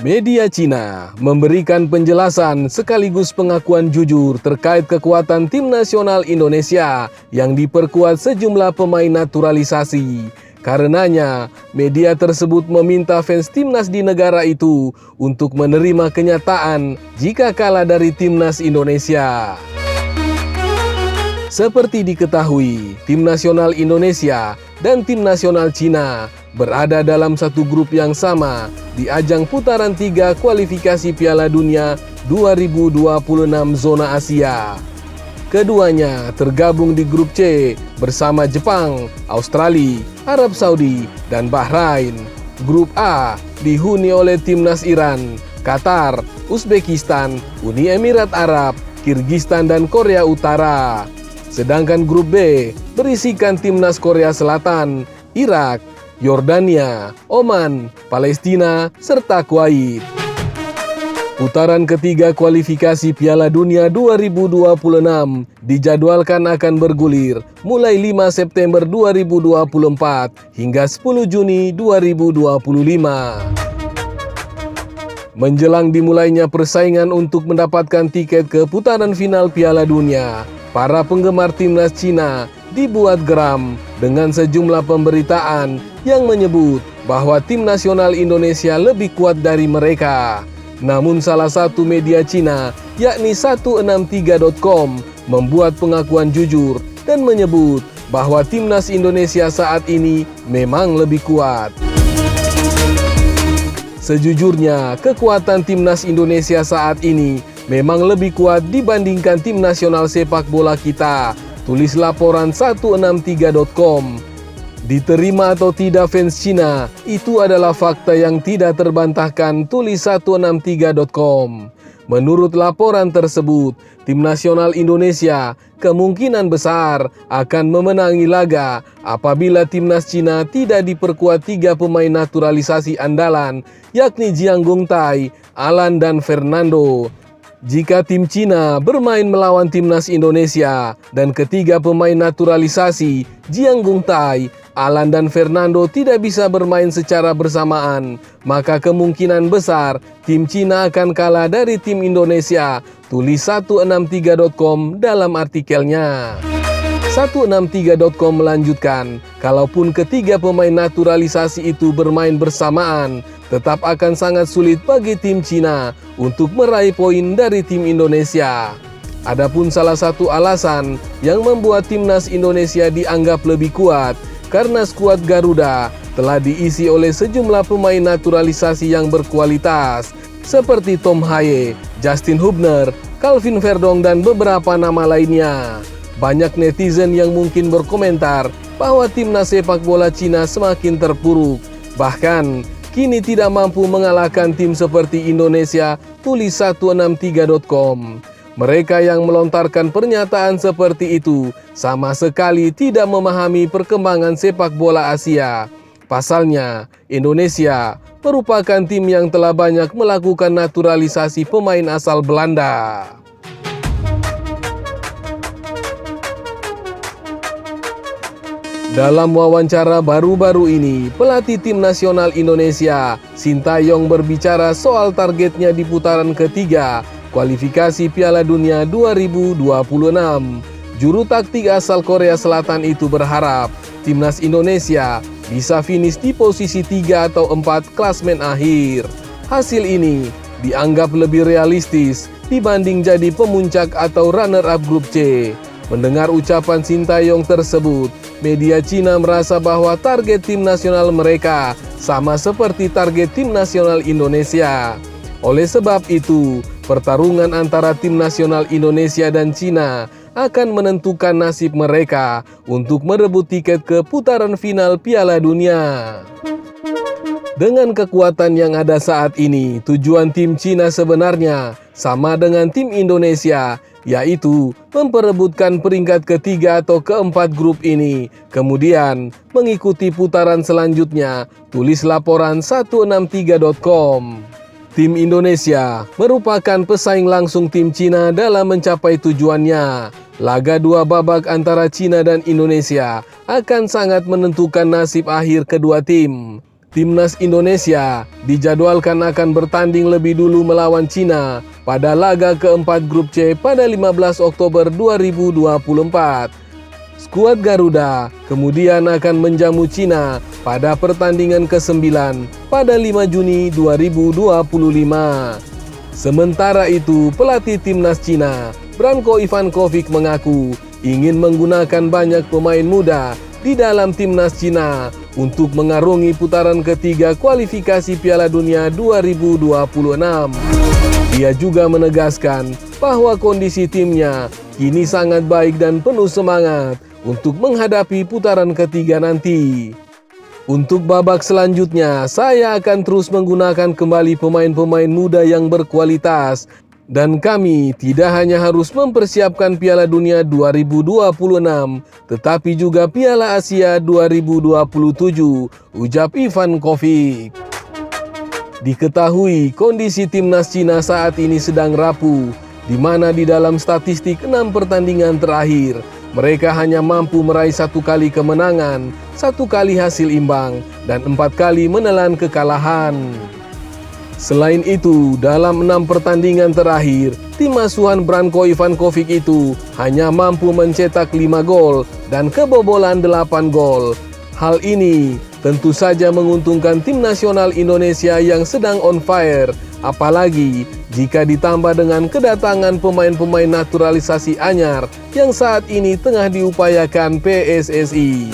Media Cina memberikan penjelasan sekaligus pengakuan jujur terkait kekuatan tim nasional Indonesia yang diperkuat sejumlah pemain naturalisasi. Karenanya, media tersebut meminta fans timnas di negara itu untuk menerima kenyataan jika kalah dari timnas Indonesia. Seperti diketahui, tim nasional Indonesia dan tim nasional Cina berada dalam satu grup yang sama di ajang putaran 3 kualifikasi Piala Dunia 2026 zona Asia. Keduanya tergabung di grup C bersama Jepang, Australia, Arab Saudi, dan Bahrain. Grup A dihuni oleh timnas Iran, Qatar, Uzbekistan, Uni Emirat Arab, Kirgistan, dan Korea Utara. Sedangkan grup B berisikan timnas Korea Selatan, Irak, Yordania, Oman, Palestina, serta Kuwait. Putaran ketiga kualifikasi Piala Dunia 2026 dijadwalkan akan bergulir mulai 5 September 2024 hingga 10 Juni 2025. Menjelang dimulainya persaingan untuk mendapatkan tiket ke putaran final Piala Dunia, para penggemar timnas Cina dibuat geram dengan sejumlah pemberitaan yang menyebut bahwa tim nasional Indonesia lebih kuat dari mereka. Namun salah satu media Cina, yakni 163.com, membuat pengakuan jujur dan menyebut bahwa timnas Indonesia saat ini memang lebih kuat. Sejujurnya, kekuatan timnas Indonesia saat ini memang lebih kuat dibandingkan tim nasional sepak bola kita, tulis laporan 163.com. Diterima atau tidak fans Cina, itu adalah fakta yang tidak terbantahkan, tulis 163.com. Menurut laporan tersebut, tim nasional Indonesia kemungkinan besar akan memenangi laga apabila timnas Cina tidak diperkuat 3 pemain naturalisasi andalan, yakni Jiang Gongtai, Alan, dan Fernando. Jika tim Cina bermain melawan timnas Indonesia dan ketiga pemain naturalisasi, Jiang Gongtai, Alan, dan Fernando tidak bisa bermain secara bersamaan, maka kemungkinan besar tim Cina akan kalah dari tim Indonesia, tulis 163.com dalam artikelnya. 163.com melanjutkan, kalaupun ketiga pemain naturalisasi itu bermain bersamaan, tetap akan sangat sulit bagi tim Cina untuk meraih poin dari tim Indonesia. Adapun salah satu alasan yang membuat timnas Indonesia dianggap lebih kuat karena skuad Garuda telah diisi oleh sejumlah pemain naturalisasi yang berkualitas seperti Tom Haye, Justin Hubner, Calvin Verdong, dan beberapa nama lainnya. Banyak netizen yang mungkin berkomentar bahwa timnas sepak bola Cina semakin terpuruk, bahkan kini tidak mampu mengalahkan tim seperti Indonesia, tulis 163.com. Mereka yang melontarkan pernyataan seperti itu sama sekali tidak memahami perkembangan sepak bola Asia. Pasalnya, Indonesia merupakan tim yang telah banyak melakukan naturalisasi pemain asal Belanda. Dalam wawancara baru-baru ini, pelatih tim nasional Indonesia, Sintayong, berbicara soal targetnya di putaran ketiga kualifikasi Piala Dunia 2026. Juru taktik asal Korea Selatan itu berharap timnas Indonesia bisa finish di posisi 3 atau 4 klasmen akhir. Hasil ini dianggap lebih realistis dibanding jadi pemuncak atau runner-up grup C. Mendengar ucapan Sintayong tersebut, media Cina merasa bahwa target tim nasional mereka sama seperti target tim nasional Indonesia. Oleh sebab itu, pertarungan antara tim nasional Indonesia dan Cina akan menentukan nasib mereka untuk merebut tiket ke putaran final Piala Dunia. Dengan kekuatan yang ada saat ini, tujuan tim Cina sebenarnya sama dengan tim Indonesia, yaitu memperebutkan peringkat ketiga atau keempat grup ini, kemudian mengikuti putaran selanjutnya, tulis laporan 163.com. Tim Indonesia merupakan pesaing langsung tim Cina dalam mencapai tujuannya. Laga 2 babak antara Cina dan Indonesia akan sangat menentukan nasib akhir kedua tim. Timnas Indonesia dijadwalkan akan bertanding lebih dulu melawan Cina pada laga keempat grup C pada 15 Oktober 2024. Skuad Garuda kemudian akan menjamu Cina pada pertandingan ke-9 pada 5 Juni 2025. Sementara itu, pelatih Timnas Cina, Branko Ivankovic mengaku ingin menggunakan banyak pemain muda di dalam Timnas Cina untuk mengarungi putaran ketiga kualifikasi Piala Dunia 2026. Dia juga menegaskan bahwa kondisi timnya kini sangat baik dan penuh semangat untuk menghadapi putaran ketiga nanti. Untuk babak selanjutnya, saya akan terus menggunakan kembali pemain-pemain muda yang berkualitas. Dan kami tidak hanya harus mempersiapkan Piala Dunia 2026, tetapi juga Piala Asia 2027, ujar Ivankovic. Diketahui kondisi timnas Cina saat ini sedang rapuh, di mana di dalam statistik 6 pertandingan terakhir, mereka hanya mampu meraih 1 kali kemenangan, 1 kali hasil imbang, dan 4 kali menelan kekalahan. Selain itu, dalam 6 pertandingan terakhir, tim asuhan Branko Ivankovic itu hanya mampu mencetak 5 gol dan kebobolan 8 gol. Hal ini tentu saja menguntungkan tim nasional Indonesia yang sedang on fire, apalagi jika ditambah dengan kedatangan pemain-pemain naturalisasi anyar yang saat ini tengah diupayakan PSSI.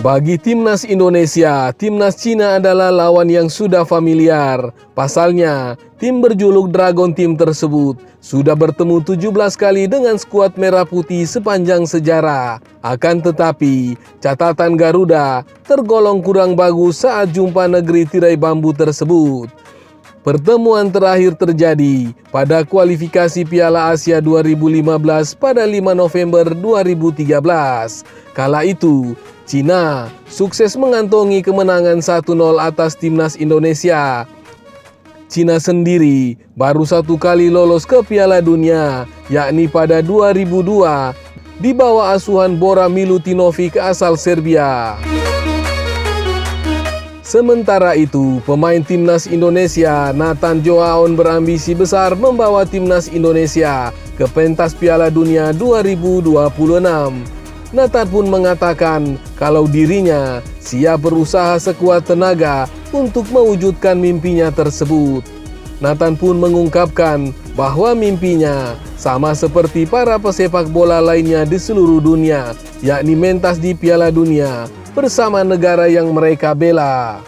Bagi timnas Indonesia, timnas Cina adalah lawan yang sudah familiar. Pasalnya, tim berjuluk Dragon Team tersebut sudah bertemu 17 kali dengan skuad merah putih sepanjang sejarah. Akan tetapi, catatan Garuda tergolong kurang bagus saat jumpa negeri tirai bambu tersebut. Pertemuan terakhir terjadi pada kualifikasi Piala Asia 2015 pada 5 November 2013. Kala itu, Cina sukses mengantongi kemenangan 1-0 atas timnas Indonesia. Cina sendiri baru 1 kali lolos ke Piala Dunia, yakni pada 2002 di bawah asuhan Bora Milutinovic asal Serbia. Sementara itu, pemain timnas Indonesia Nathan Joaon berambisi besar membawa timnas Indonesia ke pentas Piala Dunia 2026. Nathan pun mengatakan kalau dirinya siap berusaha sekuat tenaga untuk mewujudkan mimpinya tersebut. Nathan pun mengungkapkan bahwa mimpinya sama seperti para pesepak bola lainnya di seluruh dunia, yakni mentas di Piala Dunia bersama negara yang mereka bela.